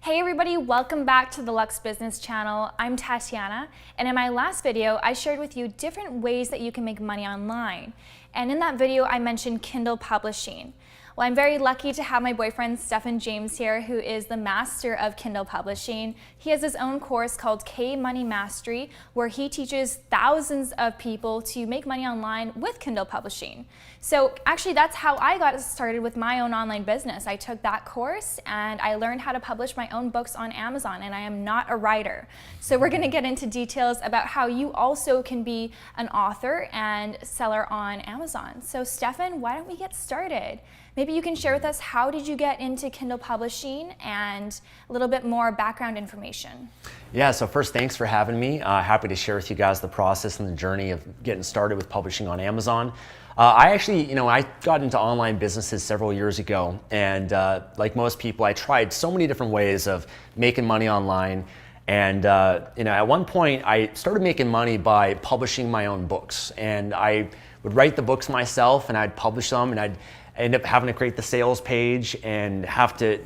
Hey everybody, welcome back to the Lux Business Channel. I'm Tatiana, and in my last video, I shared with you different ways that you can make money online. And in that video, I mentioned Kindle publishing. Well, I'm very lucky to have my boyfriend, Stefan James here, who is the master of Kindle publishing. He has his own course called K-Money Mastery, where he teaches thousands of people to make money online with Kindle publishing. So actually, that's how I got started with my own online business. I took that course and I learned how to publish my own books on Amazon, and I am not a writer. So we're gonna get into details about how you also can be an author and seller on Amazon. So Stefan, why don't we get started? Maybe you can share with us, how did you get into Kindle publishing and a little bit more background information? Yeah, so first, thanks for having me. Happy to share with you guys the process and the journey of getting started with publishing on Amazon. I actually, I got into online businesses several years ago, and like most people, I tried so many different ways of making money online. And at one point, I started making money by publishing my own books, and I would write the books myself, and I'd publish them, and I'd end up having to create the sales page and have to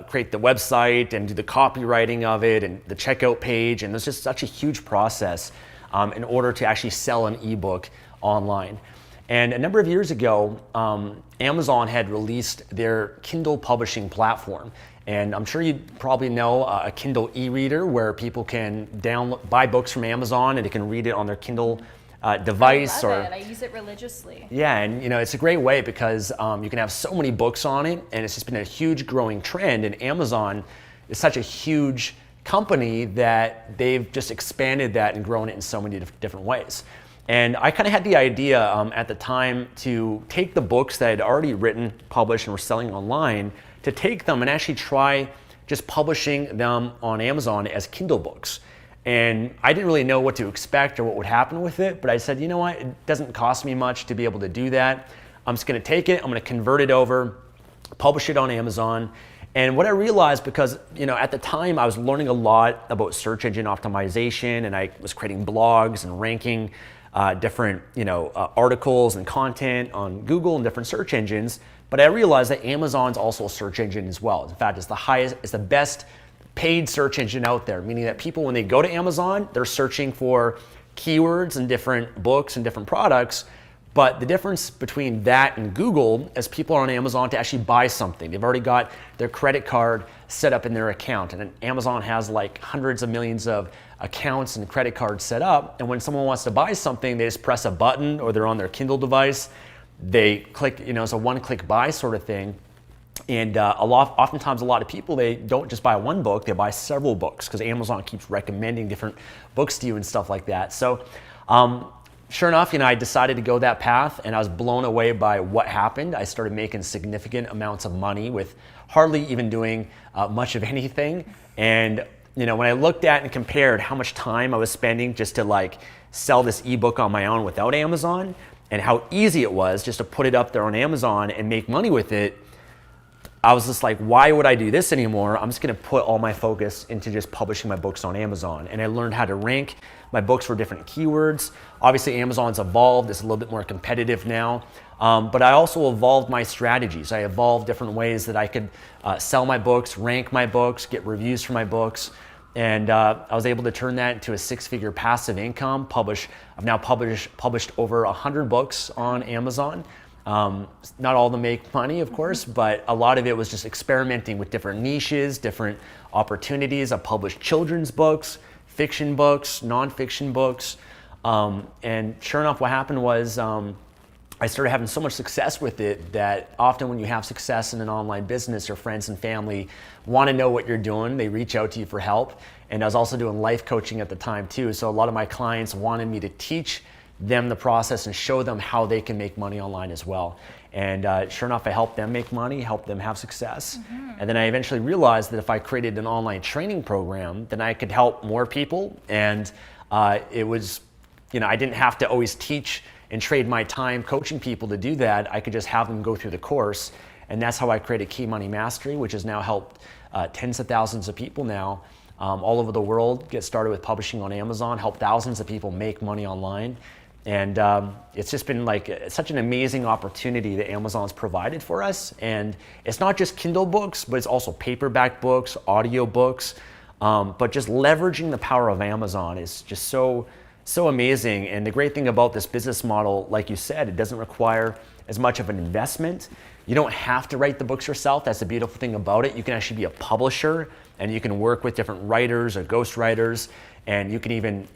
create the website and do the copywriting of it and the checkout page. And there's just such a huge process in order to actually sell an ebook online. And a number of years ago, Amazon had released their Kindle publishing platform. And I'm sure you probably know a Kindle e-reader where people can buy books from Amazon and they can read it on their Kindle device. I love it. I use it religiously. Yeah, and it's a great way because you can have so many books on it, and it's just been a huge growing trend. And Amazon is such a huge company that they've just expanded that and grown it in so many different ways. And I kind of had the idea at the time to take the books that I'd already written, published, and were selling online, to take them and actually try just publishing them on Amazon as Kindle books. And I didn't really know what to expect or what would happen with it, but I said, you know what, it doesn't cost me much to be able to do that. I'm just gonna take it, I'm gonna convert it over, publish it on Amazon. And what I realized, because at the time I was learning a lot about search engine optimization, and I was creating blogs and ranking different articles and content on Google and different search engines, but I realized that Amazon's also a search engine as well. In fact, it's the best paid search engine out there, meaning that people, when they go to Amazon, they're searching for keywords and different books and different products. But the difference between that and Google is people are on Amazon to actually buy something. They've already got their credit card set up in their account, and Amazon has like hundreds of millions of accounts and credit cards set up. And when someone wants to buy something, they just press a button, or they're on their Kindle device. They click, it's a one-click buy sort of thing. And oftentimes a lot of people, they don't just buy one book, they buy several books because Amazon keeps recommending different books to you and stuff like that. So sure enough, I decided to go that path, and I was blown away by what happened. I started making significant amounts of money with hardly even doing much of anything. And when I looked at and compared how much time I was spending just to sell this ebook on my own without Amazon, and how easy it was just to put it up there on Amazon and make money with it, I was just like, why would I do this anymore? I'm just gonna put all my focus into just publishing my books on Amazon. And I learned how to rank my books for different keywords. Obviously, Amazon's evolved, it's a little bit more competitive now. But I also evolved my strategies. I evolved different ways that I could sell my books, rank my books, get reviews for my books. And I was able to turn that into a six-figure passive income. I've now published over 100 books on Amazon. Not all of them make money, of course, but a lot of it was just experimenting with different niches, different opportunities. I published children's books, fiction books, nonfiction books. And sure enough, what happened was I started having so much success with it that often when you have success in an online business, your friends and family want to know what you're doing. They reach out to you for help. And I was also doing life coaching at the time too. So a lot of my clients wanted me to teach them the process and show them how they can make money online as well. And sure enough, I helped them make money, helped them have success. And then I eventually realized that if I created an online training program, then I could help more people. And it was, I didn't have to always teach and trade my time coaching people to do that. I could just have them go through the course. And that's how I created K-Money Mastery, which has now helped tens of thousands of people now all over the world get started with publishing on Amazon, help thousands of people make money online. And it's just been like such an amazing opportunity that Amazon's provided for us. And it's not just Kindle books, but it's also paperback books, audio books. But just leveraging the power of Amazon is just so amazing. And the great thing about this business model, like you said, it doesn't require as much of an investment. You don't have to write the books yourself. That's the beautiful thing about it. You can actually be a publisher, and you can work with different writers or ghostwriters, and you can even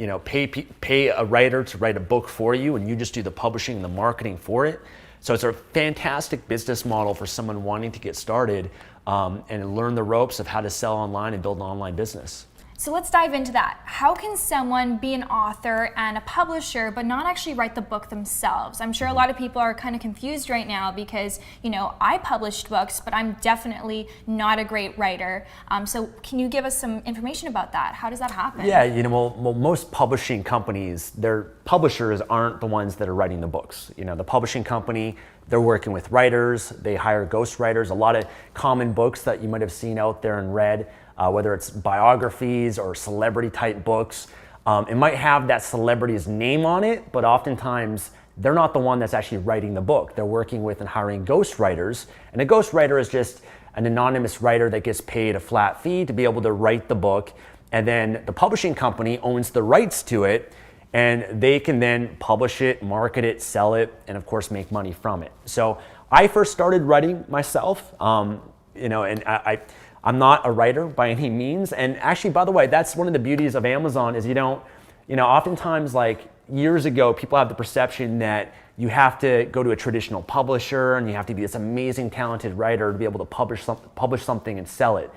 pay a writer to write a book for you, and you just do the publishing and the marketing for it. So it's a fantastic business model for someone wanting to get started and learn the ropes of how to sell online and build an online business. So let's dive into that. How can someone be an author and a publisher but not actually write the book themselves? I'm sure a lot of people are kind of confused right now because, I published books, but I'm definitely not a great writer. So can you give us some information about that? How does that happen? Yeah, well, most publishing companies, their publishers aren't the ones that are writing the books. The publishing company, they're working with writers, they hire ghostwriters. A lot of common books that you might have seen out there and read, whether it's biographies or celebrity type books. It might have that celebrity's name on it, but oftentimes they're not the one that's actually writing the book. They're working with and hiring ghostwriters. And a ghostwriter is just an anonymous writer that gets paid a flat fee to be able to write the book. And then the publishing company owns the rights to it, and they can then publish it, market it, sell it, and of course make money from it. So I first started writing myself, and I'm not a writer by any means. And actually, by the way, that's one of the beauties of Amazon is oftentimes like years ago, people have the perception that you have to go to a traditional publisher and you have to be this amazing, talented writer to be able to publish something and sell it.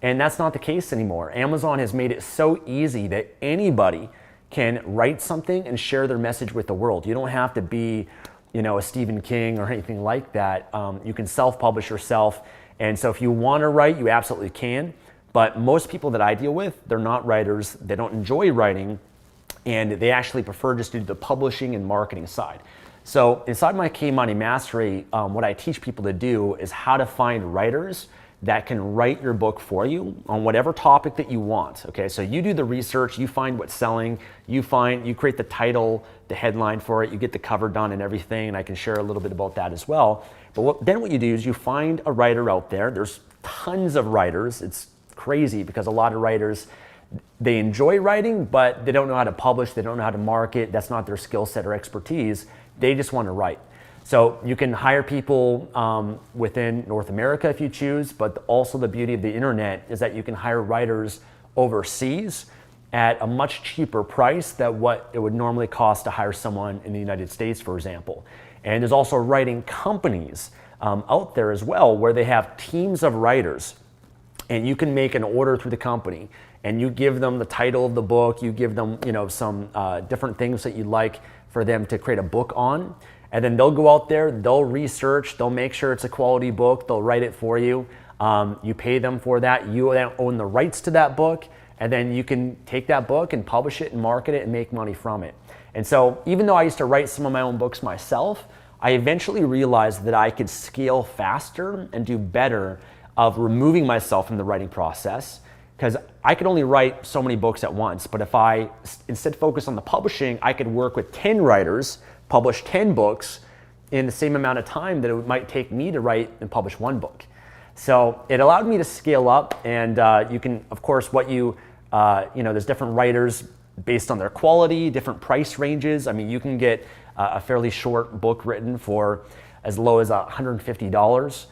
And that's not the case anymore. Amazon has made it so easy that anybody can write something and share their message with the world. You don't have to be, a Stephen King or anything like that. You can self-publish yourself. And so if you want to write, you absolutely can. But most people that I deal with, they're not writers. They don't enjoy writing, and they actually prefer just to do the publishing and marketing side. So inside my K Money Mastery, what I teach people to do is how to find writers that can write your book for you on whatever topic that you want. Okay, so you do the research, you find what's selling, you create the title, the headline for it, you get the cover done and everything, and I can share a little bit about that as well. But then what you do is you find a writer out there. There's tons of writers. It's crazy because a lot of writers, they enjoy writing, but they don't know how to publish, they don't know how to market, that's not their skill set or expertise. They just want to write. So you can hire people within North America if you choose, but also the beauty of the internet is that you can hire writers overseas at a much cheaper price than what it would normally cost to hire someone in the United States, for example. And there's also writing companies out there as well where they have teams of writers, and you can make an order through the company and you give them the title of the book, you give them some different things that you'd like for them to create a book on. And then they'll go out there, they'll research, they'll make sure it's a quality book, they'll write it for you. You pay them for that, you own the rights to that book, and then you can take that book and publish it and market it and make money from it. And so even though I used to write some of my own books myself, I eventually realized that I could scale faster and do better of removing myself from the writing process, because I could only write so many books at once. But if I instead focus on the publishing, I could work with 10 writers, publish 10 books in the same amount of time that it might take me to write and publish one book. So it allowed me to scale up, and you can, of course, there's different writers based on their quality, different price ranges. I mean, you can get a fairly short book written for as low as $150.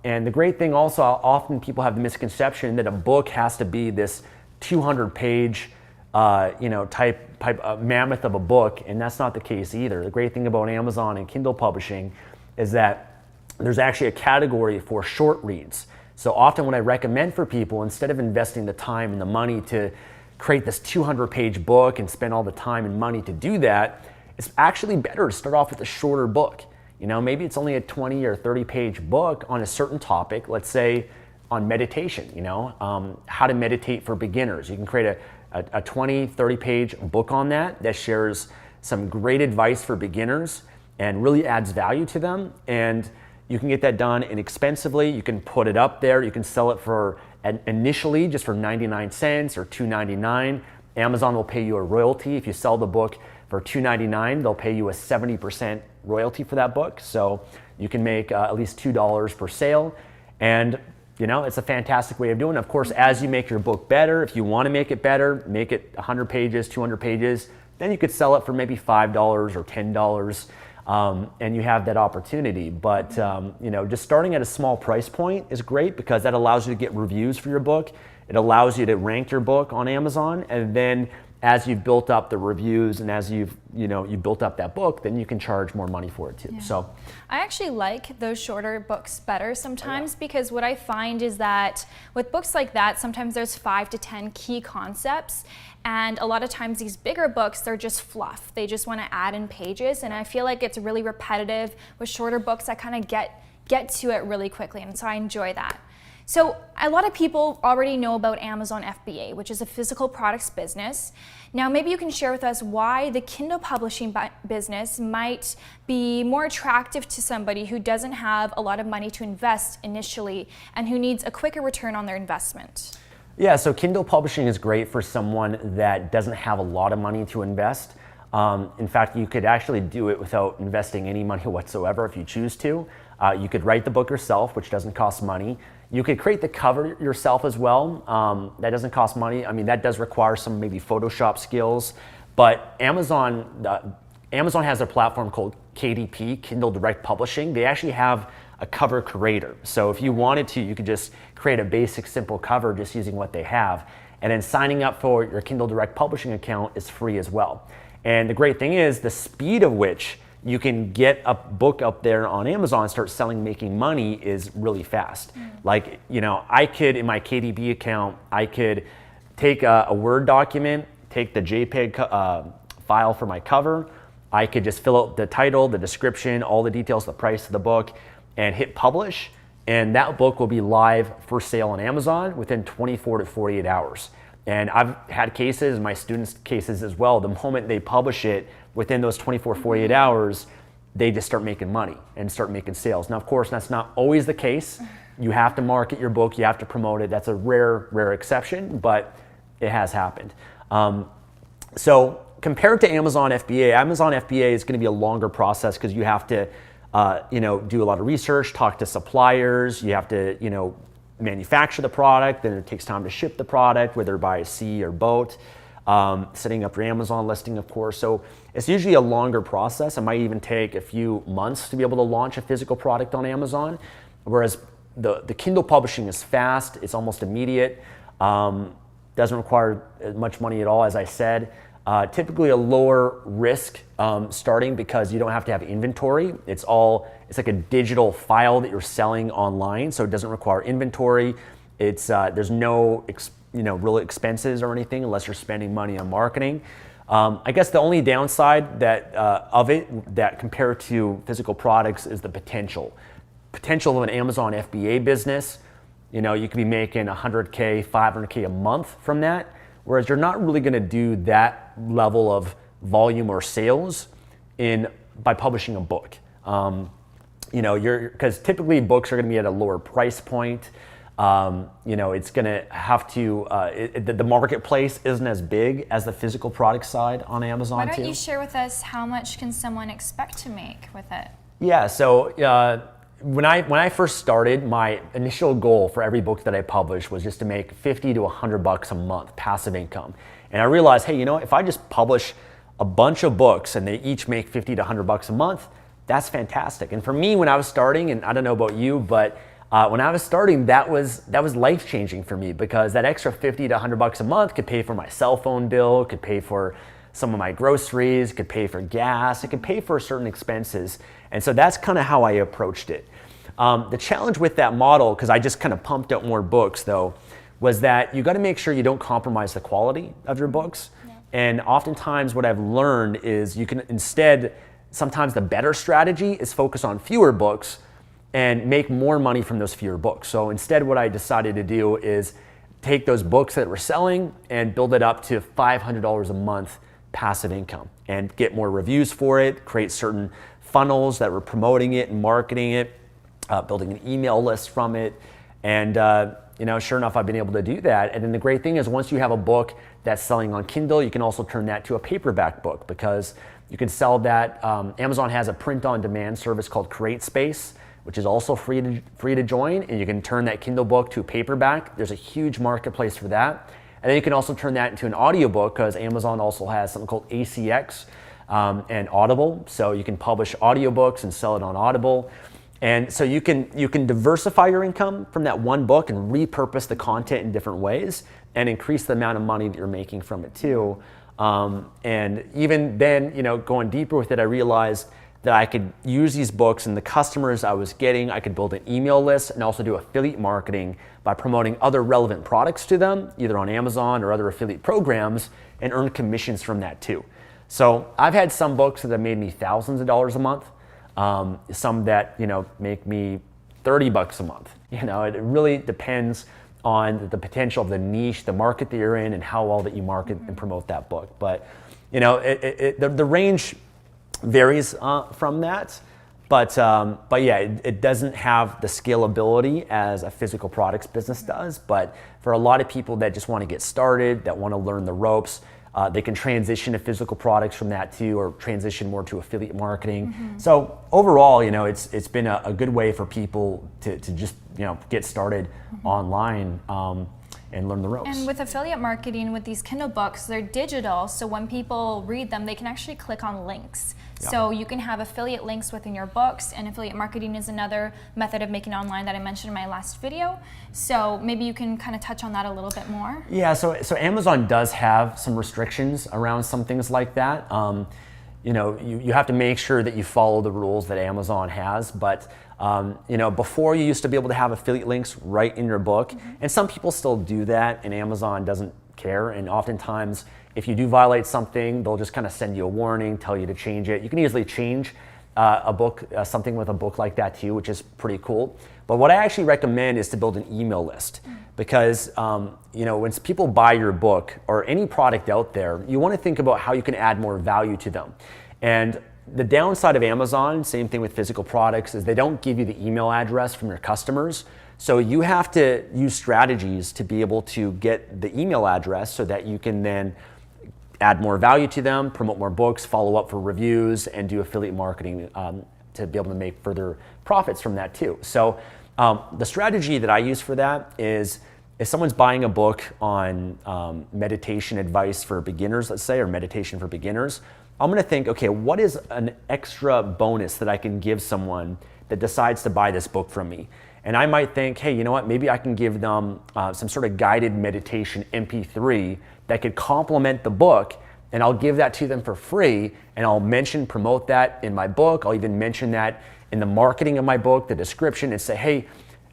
And the great thing also, often people have the misconception that a book has to be this 200-page type mammoth of a book, and that's not the case either. The great thing about Amazon and Kindle publishing is that there's actually a category for short reads. So often when I recommend for people, instead of investing the time and the money to create this 200-page book and spend all the time and money to do that, it's actually better to start off with a shorter book. Maybe it's only a 20 or 30-page book on a certain topic, let's say on meditation, how to meditate for beginners. You can create a 20, 30-page book on that shares some great advice for beginners and really adds value to them. And you can get that done inexpensively. You can put it up there. You can sell it for initially just for 99 cents or $2.99. Amazon will pay you a royalty if you sell the book For $2.99, they'll pay you a 70% royalty for that book. So you can make at least $2 per sale. And it's a fantastic way of doing it. Of course, as you make your book better, if you want to make it better, make it 100 pages, 200 pages, then you could sell it for maybe $5 or $10. And you have that opportunity. But just starting at a small price point is great because that allows you to get reviews for your book. It allows you to rank your book on Amazon, and then as you've built up the reviews and as you've built up that book, then you can charge more money for it too. Yeah. So I actually like those shorter books better sometimes because what I find is that with books like that, sometimes there's 5 to 10 key concepts. And a lot of times these bigger books, they're just fluff. They just want to add in pages. And I feel like it's really repetitive. With shorter books, I kind of get to it really quickly. And so I enjoy that. So a lot of people already know about Amazon FBA, which is a physical products business. Now maybe you can share with us why the Kindle publishing business might be more attractive to somebody who doesn't have a lot of money to invest initially and who needs a quicker return on their investment. Yeah, so Kindle publishing is great for someone that doesn't have a lot of money to invest. In fact, you could actually do it without investing any money whatsoever if you choose to. You could write the book yourself, which doesn't cost money. You could create the cover yourself as well. That doesn't cost money. I mean, that does require some maybe Photoshop skills, but Amazon has a platform called KDP, Kindle Direct Publishing. They actually have a cover creator. So if you wanted to, you could just create a basic, simple cover just using what they have. And then signing up for your Kindle Direct Publishing account is free as well. And the great thing is the speed of which you can get a book up there on Amazon and start selling, making money is really fast. Like, I could, in my KDP account, I could take a Word document, take the JPEG file for my cover. I could just fill out the title, the description, all the details, the price of the book, and hit publish. And that book will be live for sale on Amazon within 24 to 48 hours. And I've had cases, my students' cases as well, the moment they publish it, within those 24, 48 hours, they just start making money and start making sales. Now, of course, that's not always the case. You have to market your book, you have to promote it. That's a rare exception, but it has happened. So compared to Amazon FBA is gonna be a longer process because you have to do a lot of research, talk to suppliers, you have to manufacture the product, then it takes time to ship the product, whether by sea or boat. Setting up your Amazon listing, of course. So it's usually a longer process. It might even take a few months to be able to launch a physical product on Amazon. Whereas the Kindle publishing is fast, it's almost immediate, doesn't require much money at all, as I said. Typically a lower risk starting because you don't have to have inventory. It's like a digital file that you're selling online, so it doesn't require inventory. There's no real expenses or anything unless you're spending money on marketing. I guess the only downside that compared to physical products is the potential of an Amazon FBA business. You could be making $100K, $500K a month from that, whereas you're not really going to do that level of volume or sales by publishing a book. Because typically books are going to be at a lower price point. It's going to have to, the marketplace isn't as big as the physical product side on Amazon. Why don't you share with us how much can someone expect to make with it? Yeah, so when I first started, my initial goal for every book that I published was just to make 50 to 100 bucks a month passive income. And I realized, hey, if I just publish a bunch of books and they each make 50 to 100 bucks a month, that's fantastic. And for me, when I was starting, and I don't know about you, but when I was starting, that was life-changing for me because that extra 50 to 100 bucks a month could pay for my cell phone bill, could pay for some of my groceries, could pay for gas, it could pay for certain expenses. And so that's kind of how I approached it. The challenge with that model, because I just kind of pumped out more books though, was that you got to make sure you don't compromise the quality of your books. Yeah. And oftentimes what I've learned is you can instead, sometimes the better strategy is focus on fewer books and make more money from those fewer books. So instead what I decided to do is take those books that we're selling and build it up to $500 a month passive income and get more reviews for it, create certain funnels that were promoting it and marketing it, building an email list from it. And sure enough, I've been able to do that. And then the great thing is once you have a book that's selling on Kindle, you can also turn that to a paperback book because you can sell that. Amazon has a print-on-demand service called CreateSpace, which is also free to join, and you can turn that Kindle book to a paperback. There's a huge marketplace for that. And then you can also turn that into an audiobook because Amazon also has something called ACX and Audible. So you can publish audiobooks and sell it on Audible. And so you can diversify your income from that one book and repurpose the content in different ways and increase the amount of money that you're making from it too. And even then, going deeper with it, I realized that I could use these books and the customers I was getting, I could build an email list and also do affiliate marketing by promoting other relevant products to them, either on Amazon or other affiliate programs, and earn commissions from that too. So I've had some books that have made me thousands of dollars a month, some that make me $30 a month. It really depends on the potential of the niche, the market that you're in, and how well that you market and promote that book. But the range varies from that, but yeah, it doesn't have the scalability as a physical products business does. But for a lot of people that just want to get started, that want to learn the ropes, they can transition to physical products from that too, or transition more to affiliate marketing. So overall, it's been a good way for people to just get started online and learn the ropes. And with affiliate marketing, with these Kindle books, they're digital, so when people read them, they can actually click on links. Yeah. So you can have affiliate links within your books, and affiliate marketing is another method of making online that I mentioned in my last video. So maybe you can kind of touch on that a little bit more. Yeah, so Amazon does have some restrictions around some things like that. You have to make sure that you follow the rules that Amazon has, but before you used to be able to have affiliate links right in your book, and some people still do that, and Amazon doesn't care, and oftentimes if you do violate something, they'll just kind of send you a warning, tell you to change it. You can easily change a book, something with a book like that too, which is pretty cool. But what I actually recommend is to build an email list, because when people buy your book or any product out there, you want to think about how you can add more value to them. And the downside of Amazon, same thing with physical products, is they don't give you the email address from your customers. So you have to use strategies to be able to get the email address so that you can then add more value to them, promote more books, follow up for reviews, and do affiliate marketing to be able to make further profits from that too. So the strategy that I use for that is if someone's buying a book on meditation advice for beginners, let's say, or meditation for beginners, I'm going to think, okay, what is an extra bonus that I can give someone that decides to buy this book from me? And I might think, hey, you know what, maybe I can give them some sort of guided meditation MP3 that could complement the book, and I'll give that to them for free, and I'll promote that in my book. I'll even mention that in the marketing of my book, the description, and say, hey,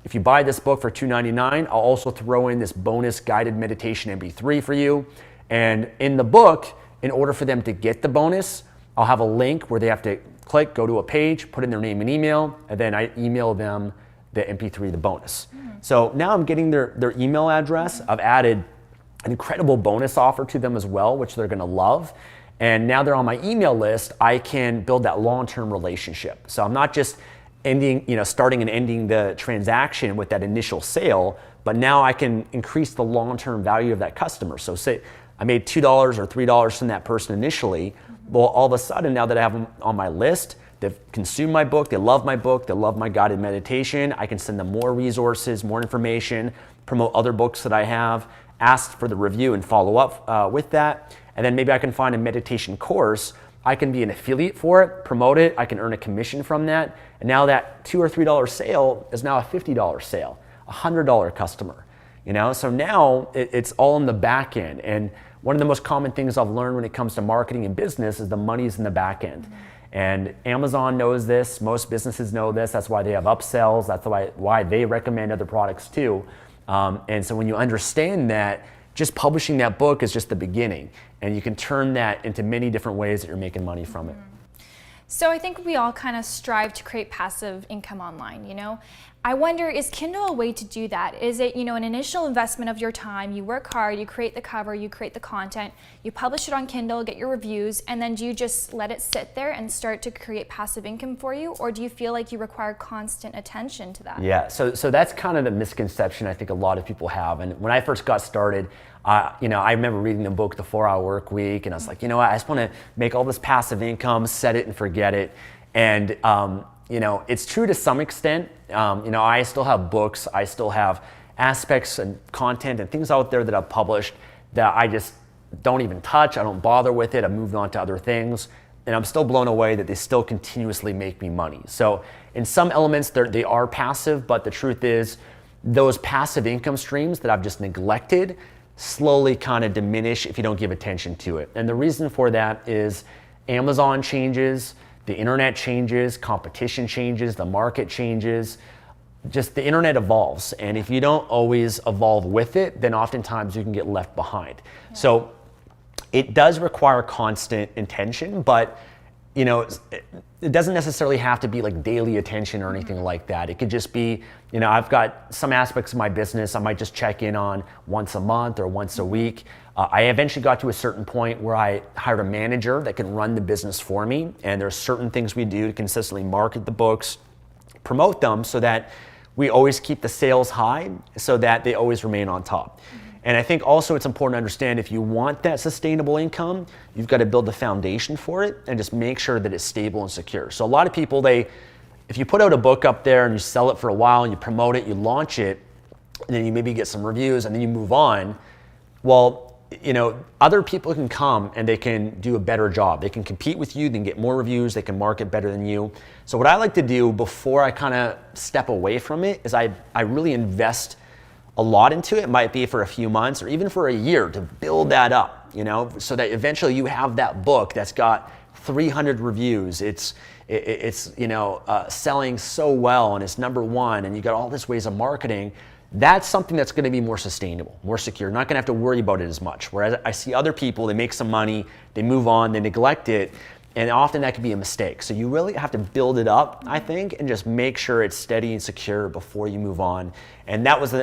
if you buy this book for $2.99, I'll also throw in this bonus guided meditation MP3 for you. And in the book, in order for them to get the bonus, I'll have a link where they have to click, go to a page, put in their name and email, and then I email them the MP3, the bonus. So now I'm getting their email address. I've added an incredible bonus offer to them as well, which they're gonna love. And now they're on my email list, I can build that long-term relationship. So I'm not just starting and ending the transaction with that initial sale, but now I can increase the long-term value of that customer. So say I made $2 or $3 from that person initially, well, all of a sudden now that I have them on my list, they've consumed my book, they love my book, they love my guided meditation, I can send them more resources, more information, promote other books that I have, ask for the review and follow up with that. And then maybe I can find a meditation course. I can be an affiliate for it, promote it, I can earn a commission from that. And now that $2 or $3 sale is now a $50 sale, a $100 customer. So now it's all in the back end. And one of the most common things I've learned when it comes to marketing and business is the money's in the back end. And Amazon knows this, most businesses know this, that's why they have upsells, that's why they recommend other products too. And so when you understand that, just publishing that book is just the beginning, and you can turn that into many different ways that you're making money from it. So I think we all kind of strive to create passive income online, I wonder, is Kindle a way to do that? Is it, an initial investment of your time, you work hard, you create the cover, you create the content, you publish it on Kindle, get your reviews, and then do you just let it sit there and start to create passive income for you? Or do you feel like you require constant attention to that? Yeah, so that's kind of the misconception I think a lot of people have. And when I first got started, I remember reading the book, The 4-Hour Work Week, and I was like, what, I just want to make all this passive income, set it and forget it. And it's true to some extent. I still have books, I still have aspects and content and things out there that I've published that I just don't even touch. I don't bother with it. I've moved on to other things, and I'm still blown away that they still continuously make me money. So in some elements, they are passive, but the truth is those passive income streams that I've just neglected slowly kind of diminish if you don't give attention to it. And the reason for that is Amazon changes, the internet changes, competition changes, the market changes, just the internet evolves. And if you don't always evolve with it, then oftentimes you can get left behind. Yeah. So it does require constant attention, but it doesn't necessarily have to be like daily attention or anything like that. It could just be, I've got some aspects of my business I might just check in on once a month or once a week. I eventually got to a certain point where I hired a manager that can run the business for me, and there's certain things we do to consistently market the books, promote them so that we always keep the sales high so that they always remain on top. And I think also it's important to understand if you want that sustainable income, you've got to build the foundation for it and just make sure that it's stable and secure. So a lot of people, if you put out a book up there and you sell it for a while and you promote it, you launch it, and then you maybe get some reviews and then you move on, well, other people can come and they can do a better job. They can compete with you, they can get more reviews, they can market better than you. So what I like to do before I kind of step away from it is I really invest a lot into it. It might be for a few months or even for a year to build that up, so that eventually you have that book that's got 300 reviews. It's selling so well and it's #1 and you got all these ways of marketing. That's something that's going to be more sustainable, more secure. Not going to have to worry about it as much. Whereas I see other people, they make some money, they move on, they neglect it, and often that can be a mistake. So you really have to build it up, I think, and just make sure it's steady and secure before you move on. And that was one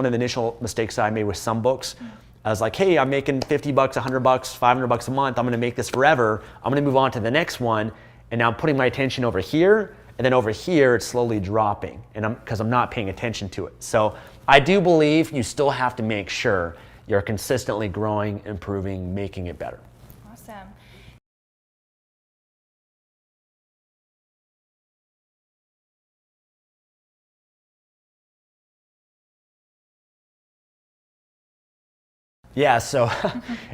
of the initial mistakes I made with some books. I was like, hey, I'm making $50, $100, $500 a month. I'm going to make this forever. I'm going to move on to the next one. And now I'm putting my attention over here. And then over here, it's slowly dropping because I'm not paying attention to it. So I do believe you still have to make sure you're consistently growing, improving, making it better. Awesome. Yeah, so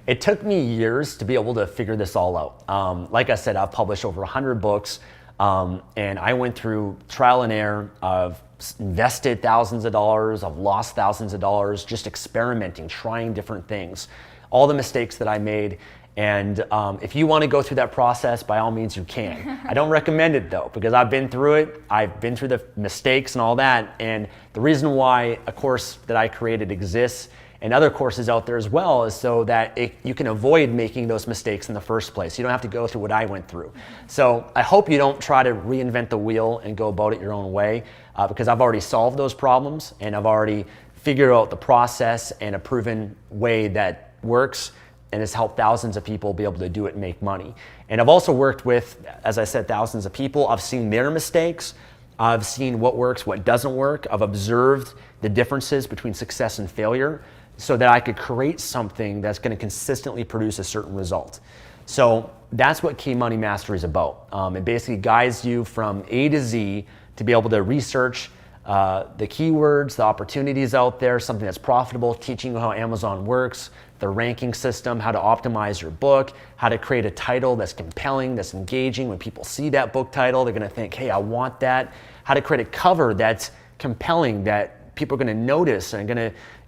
it took me years to be able to figure this all out. Like I said, I've published over 100 books. And I went through trial and error. I've invested thousands of dollars, I've lost thousands of dollars, just experimenting, trying different things, all the mistakes that I made. And if you want to go through that process, by all means you can. I don't recommend it though, because I've been through it. I've been through the mistakes and all that. And the reason why a course that I created exists and other courses out there as well is so that you can avoid making those mistakes in the first place. You don't have to go through what I went through. So I hope you don't try to reinvent the wheel and go about it your own way, because I've already solved those problems and I've already figured out the process and a proven way that works and has helped thousands of people be able to do it and make money. And I've also worked with, as I said, thousands of people. I've seen their mistakes. I've seen what works, what doesn't work. I've observed the differences between success and failure, so that I could create something that's going to consistently produce a certain result. So that's what Key Money Mastery is about. It basically guides you from A to Z to be able to research the keywords, the opportunities out there, something that's profitable, teaching you how Amazon works, the ranking system, how to optimize your book, how to create a title that's compelling, that's engaging. When people see that book title, they're going to think, hey, I want that. How to create a cover that's compelling, that people are going to notice and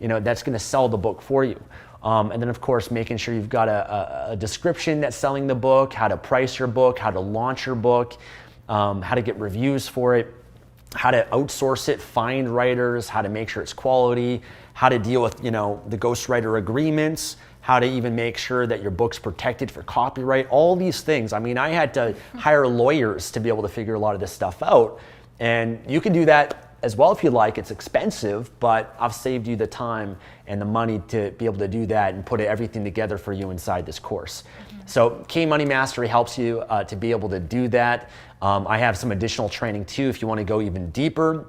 that's going to sell the book for you. And then of course, making sure you've got a description that's selling the book, how to price your book, how to launch your book, how to get reviews for it, how to outsource it, find writers, how to make sure it's quality, how to deal with, the ghostwriter agreements, how to even make sure that your book's protected for copyright, all these things. I mean, I had to hire lawyers to be able to figure a lot of this stuff out. And you can do that as well if you like. It's expensive, but I've saved you the time and the money to be able to do that and put everything together for you inside this course. So Key Money Mastery helps you to be able to do that. I have some additional training too if you want to go even deeper,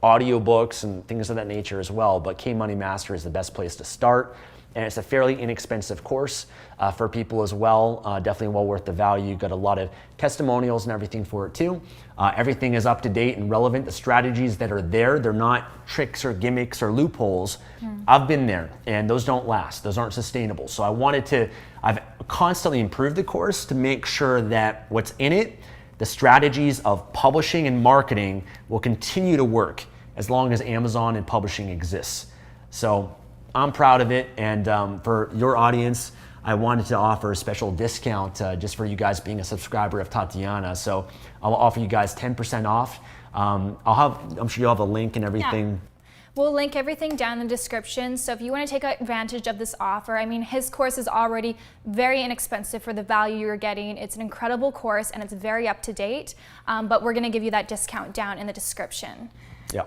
audiobooks and things of that nature as well, but Key Money Mastery is the best place to start. And it's a fairly inexpensive course for people as well. Definitely well worth the value. Got a lot of testimonials and everything for it too. Everything is up to date and relevant. The strategies that are there, they're not tricks or gimmicks or loopholes. I've been there and those don't last. Those aren't sustainable. So I've constantly improved the course to make sure that what's in it, the strategies of publishing and marketing will continue to work as long as Amazon and publishing exists. So I'm proud of it, and for your audience, I wanted to offer a special discount just for you guys being a subscriber of Tatiana. So I'll offer you guys 10% off. I'm sure you'll have a link and everything. Yeah. We'll link everything down in the description. So if you want to take advantage of this offer, I mean, his course is already very inexpensive for the value you're getting. It's an incredible course and it's very up to date, but we're going to give you that discount down in the description. Yeah.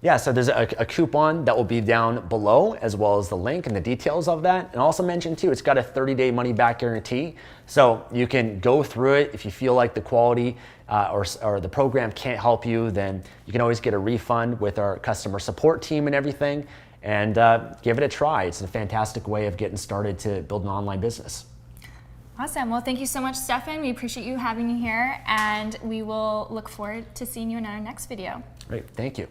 Yeah, so there's a coupon that will be down below, as well as the link and the details of that. And also mention too, it's got a 30-day money-back guarantee. So you can go through it. If you feel like the quality or the program can't help you, then you can always get a refund with our customer support team and everything. And give it a try. It's a fantastic way of getting started to build an online business. Awesome. Well, thank you so much, Stefan. We appreciate you having you here, and we will look forward to seeing you in our next video. Great. Thank you.